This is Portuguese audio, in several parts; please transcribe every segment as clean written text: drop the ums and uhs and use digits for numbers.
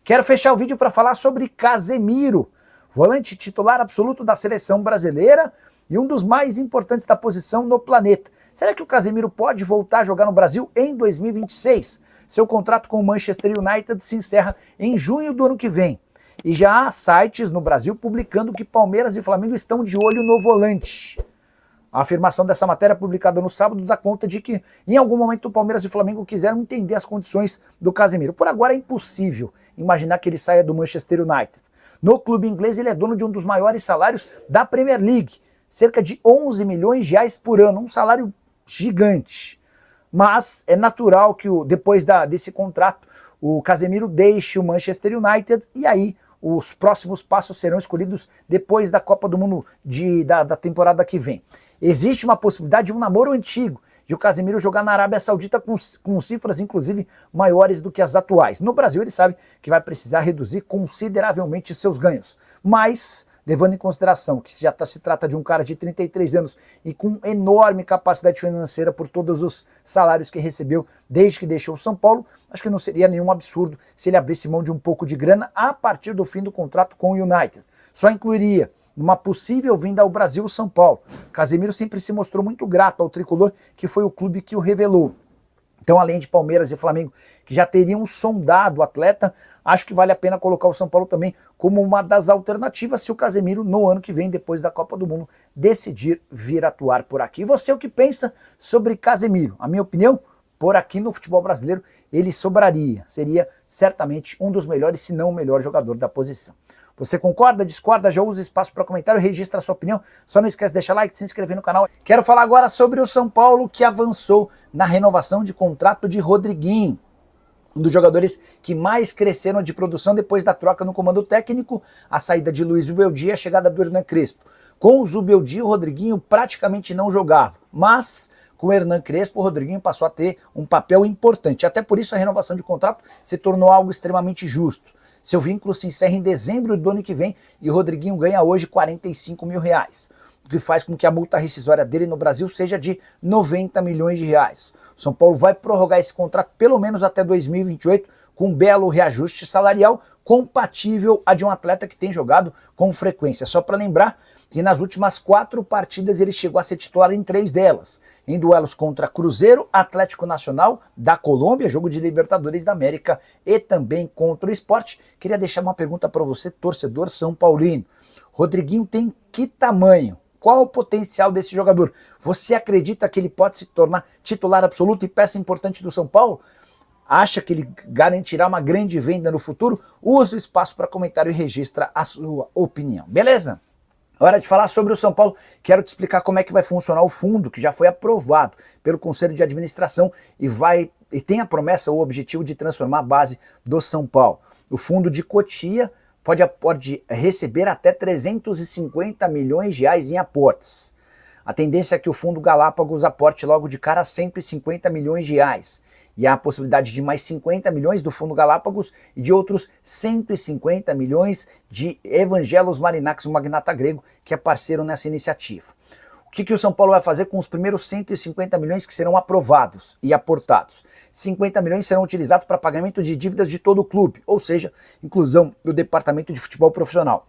Quero fechar o vídeo para falar sobre Casemiro, volante titular absoluto da seleção brasileira e um dos mais importantes da posição no planeta. Será que o Casemiro pode voltar a jogar no Brasil em 2026? Seu contrato com o Manchester United se encerra em junho do ano que vem. E já há sites no Brasil publicando que Palmeiras e Flamengo estão de olho no volante. A afirmação dessa matéria, publicada no sábado, dá conta de que em algum momento o Palmeiras e o Flamengo quiseram entender as condições do Casemiro. Por agora é impossível imaginar que ele saia do Manchester United. No clube inglês ele é dono de um dos maiores salários da Premier League, cerca de 11 milhões de reais por ano, um salário gigante. Mas é natural que depois desse contrato o Casemiro deixe o Manchester United e aí os próximos passos serão escolhidos depois da Copa do Mundo da temporada que vem. Existe uma possibilidade de um namoro antigo, de o Casemiro jogar na Arábia Saudita com cifras inclusive maiores do que as atuais. No Brasil ele sabe que vai precisar reduzir consideravelmente seus ganhos, mas levando em consideração que se trata de um cara de 33 anos e com enorme capacidade financeira por todos os salários que recebeu desde que deixou o São Paulo, acho que não seria nenhum absurdo se ele abrisse mão de um pouco de grana a partir do fim do contrato com o United. Só incluiria numa possível vinda ao Brasil o São Paulo. Casemiro sempre se mostrou muito grato ao tricolor, que foi o clube que o revelou. Então, além de Palmeiras e Flamengo, que já teriam sondado o atleta, acho que vale a pena colocar o São Paulo também como uma das alternativas se o Casemiro, no ano que vem, depois da Copa do Mundo, decidir vir atuar por aqui. E você, o que pensa sobre Casemiro? A minha opinião, por aqui no futebol brasileiro, ele sobraria. Seria certamente um dos melhores, se não o melhor jogador da posição. Você concorda, discorda, já usa espaço para comentário, registra a sua opinião, só não esquece de deixar like, de se inscrever no canal. Quero falar agora sobre o São Paulo, que avançou na renovação de contrato de Rodriguinho, um dos jogadores que mais cresceram de produção depois da troca no comando técnico, a saída de Luiz Zubeldia e a chegada do Hernan Crespo. Com o Zubeldia, o Rodriguinho praticamente não jogava, mas com o Hernan Crespo, o Rodriguinho passou a ter um papel importante. Até por isso a renovação de contrato se tornou algo extremamente justo. Seu vínculo se encerra em dezembro do ano que vem e o Rodriguinho ganha hoje 45 mil reais, o que faz com que a multa rescisória dele no Brasil seja de 90 milhões de reais. O São Paulo vai prorrogar esse contrato pelo menos até 2028 com um belo reajuste salarial compatível a de um atleta que tem jogado com frequência. Só para lembrar que nas últimas 4 partidas ele chegou a ser titular em 3 delas, em duelos contra Cruzeiro, Atlético Nacional da Colômbia, jogo de Libertadores da América, e também contra o Sport. Queria deixar uma pergunta para você, torcedor são paulino. Rodriguinho tem que tamanho? Qual o potencial desse jogador? Você acredita que ele pode se tornar titular absoluto e peça importante do São Paulo? Acha que ele garantirá uma grande venda no futuro? Use o espaço para comentário e registra a sua opinião, beleza? Hora de falar sobre o São Paulo. Quero te explicar como é que vai funcionar o fundo, que já foi aprovado pelo Conselho de Administração e tem a promessa ou o objetivo de transformar a base do São Paulo. O fundo de Cotia pode receber até 350 milhões de reais em aportes. A tendência é que o fundo Galápagos aporte logo de cara 150 milhões de reais. E há a possibilidade de mais 50 milhões do Fundo Galápagos e de outros 150 milhões de Evangelos Marinax, um magnata grego que é parceiro nessa iniciativa. O que o São Paulo vai fazer com os primeiros 150 milhões que serão aprovados e aportados? 50 milhões serão utilizados para pagamento de dívidas de todo o clube, ou seja, inclusão do departamento de futebol profissional.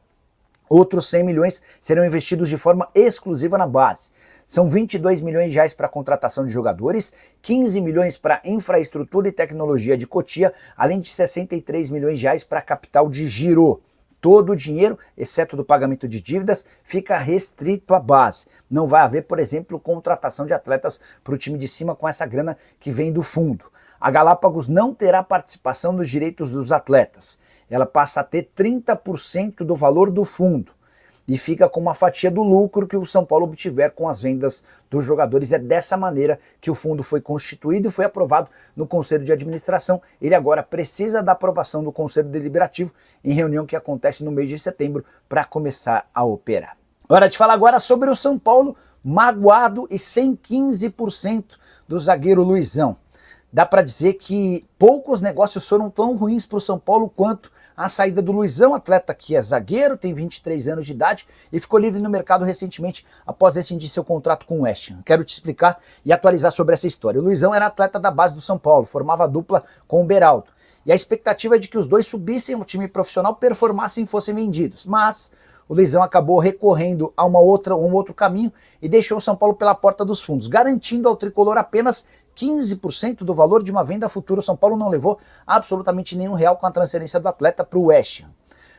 Outros 100 milhões serão investidos de forma exclusiva na base. São 22 milhões de reais para a contratação de jogadores, 15 milhões para infraestrutura e tecnologia de Cotia, além de 63 milhões de reais para a capital de giro. Todo o dinheiro, exceto do pagamento de dívidas, fica restrito à base. Não vai haver, por exemplo, contratação de atletas para o time de cima com essa grana que vem do fundo. A Galápagos não terá participação nos direitos dos atletas. Ela passa a ter 30% do valor do fundo e fica com uma fatia do lucro que o São Paulo obtiver com as vendas dos jogadores. É dessa maneira que o fundo foi constituído e foi aprovado no Conselho de Administração. Ele agora precisa da aprovação do Conselho Deliberativo em reunião que acontece no mês de setembro para começar a operar. Hora de falar agora sobre o São Paulo magoado e sem 15% do zagueiro Luizão. Dá para dizer que poucos negócios foram tão ruins para o São Paulo quanto a saída do Luizão, atleta que é zagueiro, tem 23 anos de idade e ficou livre no mercado recentemente após rescindir seu contrato com o West Ham. Quero te explicar e atualizar sobre essa história. O Luizão era atleta da base do São Paulo, formava dupla com o Beraldo E a expectativa é de que os dois subissem ao time profissional, performassem e fossem vendidos. Mas o Luizão acabou recorrendo a um outro caminho e deixou o São Paulo pela porta dos fundos, garantindo ao tricolor apenas 15% do valor de uma venda futura. O São Paulo não levou absolutamente nenhum real com a transferência do atleta para o West Ham.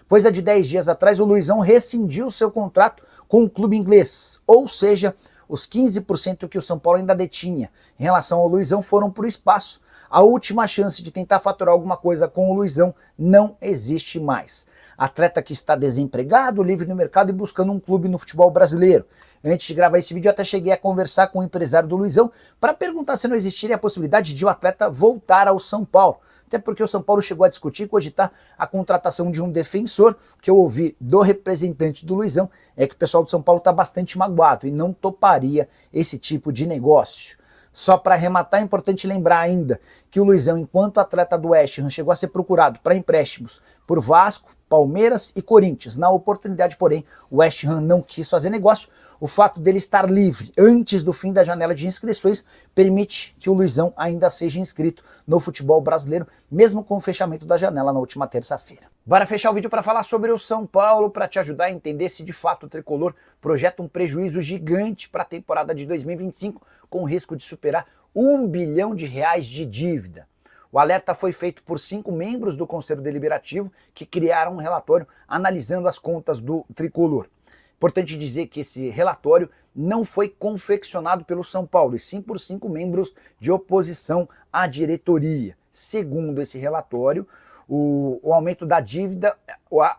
Coisa de 10 dias atrás, o Luizão rescindiu seu contrato com o clube inglês, ou seja, os 15% que o São Paulo ainda detinha em relação ao Luizão foram para o espaço. A última chance de tentar faturar alguma coisa com o Luizão não existe mais. Atleta que está desempregado, livre no mercado e buscando um clube no futebol brasileiro. Antes de gravar esse vídeo, eu até cheguei a conversar com o empresário do Luizão para perguntar se não existiria a possibilidade de o atleta voltar ao São Paulo. Até porque o São Paulo chegou a discutir e cogitar a contratação de um defensor. O que eu ouvi do representante do Luizão é que o pessoal do São Paulo está bastante magoado e não toparia esse tipo de negócio. Só para arrematar, é importante lembrar ainda que o Luizão, enquanto atleta do West Ham, chegou a ser procurado para empréstimos por Vasco, Palmeiras e Corinthians. Na oportunidade, porém, o West Ham não quis fazer negócio. O fato dele estar livre antes do fim da janela de inscrições permite que o Luizão ainda seja inscrito no futebol brasileiro, mesmo com o fechamento da janela na última terça-feira. Bora fechar o vídeo para falar sobre o São Paulo, para te ajudar a entender se de fato o tricolor projeta um prejuízo gigante para a temporada de 2025, com o risco de superar R$1 bilhão de dívida. O alerta foi feito por 5 membros do Conselho Deliberativo que criaram um relatório analisando as contas do tricolor. Importante dizer que esse relatório não foi confeccionado pelo São Paulo, e sim por 5 membros de oposição à diretoria. Segundo esse relatório, o aumento da dívida,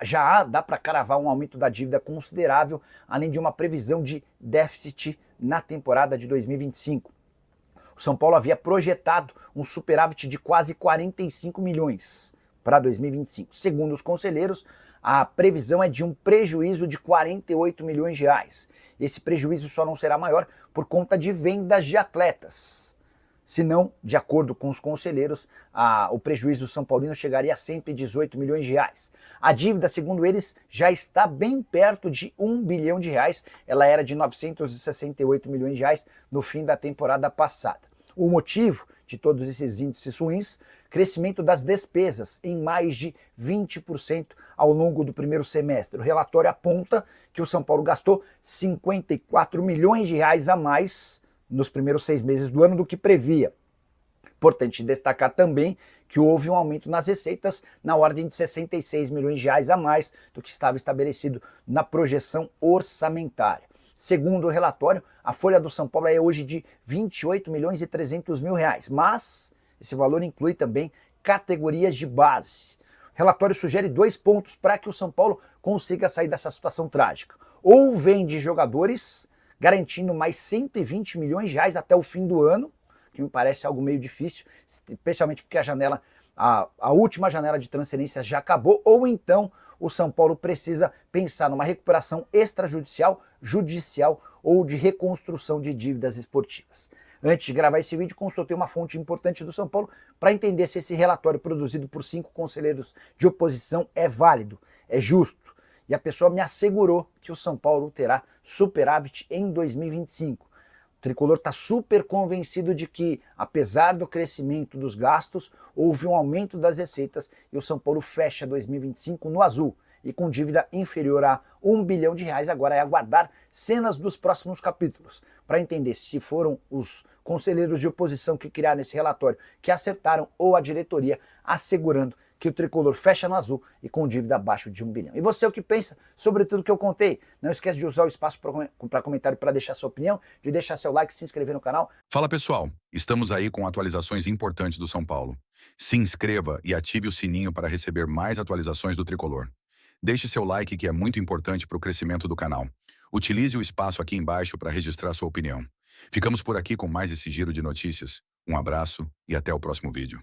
já dá para cravar um aumento da dívida considerável, além de uma previsão de déficit na temporada de 2025. O São Paulo havia projetado um superávit de quase 45 milhões para 2025. Segundo os conselheiros, a previsão é de um prejuízo de 48 milhões de reais. Esse prejuízo só não será maior por conta de vendas de atletas. Senão, de acordo com os conselheiros, o prejuízo do São Paulino chegaria a 118 milhões de reais. A dívida, segundo eles, já está bem perto de R$1 bilhão. Ela era de 968 milhões de reais no fim da temporada passada. O motivo de todos esses índices ruins, crescimento das despesas em mais de 20% ao longo do primeiro semestre. O relatório aponta que o São Paulo gastou 54 milhões de reais a mais nos primeiros 6 meses do ano do que previa. Importante destacar também que houve um aumento nas receitas na ordem de 66 milhões de reais a mais do que estava estabelecido na projeção orçamentária. Segundo o relatório, a folha do São Paulo é hoje de 28 milhões e 300 mil reais, mas esse valor inclui também categorias de base. O relatório sugere 2 pontos para que o São Paulo consiga sair dessa situação trágica. Ou vende jogadores, garantindo mais 120 milhões de reais até o fim do ano, que me parece algo meio difícil, especialmente porque a última janela de transferências já acabou, ou então o São Paulo precisa pensar numa recuperação extrajudicial, judicial ou de reconstrução de dívidas esportivas. Antes de gravar esse vídeo, consultei uma fonte importante do São Paulo para entender se esse relatório produzido por 5 conselheiros de oposição é válido, é justo. E a pessoa me assegurou que o São Paulo terá superávit em 2025. O tricolor está super convencido de que, apesar do crescimento dos gastos, houve um aumento das receitas e o São Paulo fecha 2025 no azul e com dívida inferior a R$1 bilhão. Agora é aguardar cenas dos próximos capítulos para entender se foram os conselheiros de oposição que criaram esse relatório que acertaram ou a diretoria assegurando que o tricolor fecha no azul e com dívida abaixo de R$1 bilhão. E você, o que pensa sobre tudo que eu contei? Não esquece de usar o espaço para comentário para deixar sua opinião, de deixar seu like, se inscrever no canal. Fala pessoal, estamos aí com atualizações importantes do São Paulo. Se inscreva e ative o sininho para receber mais atualizações do tricolor. Deixe seu like, que é muito importante para o crescimento do canal. Utilize o espaço aqui embaixo para registrar sua opinião. Ficamos por aqui com mais esse giro de notícias. Um abraço e até o próximo vídeo.